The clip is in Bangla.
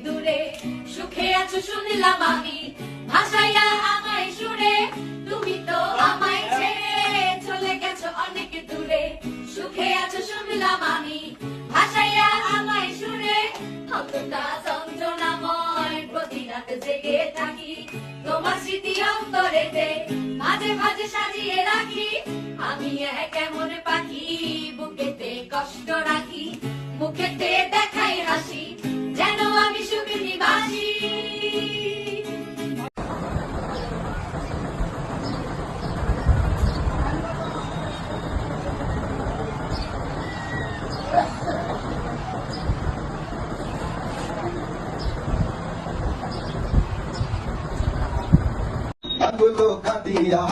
দূরে, সুখে আছো শুনলাম আমি, ভাসাইয়া আমায় সুরে, তুমি তো আমায় ছেড়ে চলে গেছো অনেক দূরে, সুখে আছো শুনলাম আমি, ভাসাইয়া আমায় সুরে, কতটা যন্ত্রণাময় প্রতি রাত জেগে থাকি, তোমার স্মৃতি অন্তরেতে মাঝে মাঝে সাজিয়ে রাখি, আমি এক এমন পাখি বুকেতে কষ্ট রাখি, মুখেতে দেখাই হাসি, যেন আমি সুখে নিবাসী। আঙ্গুলো কাটিয়া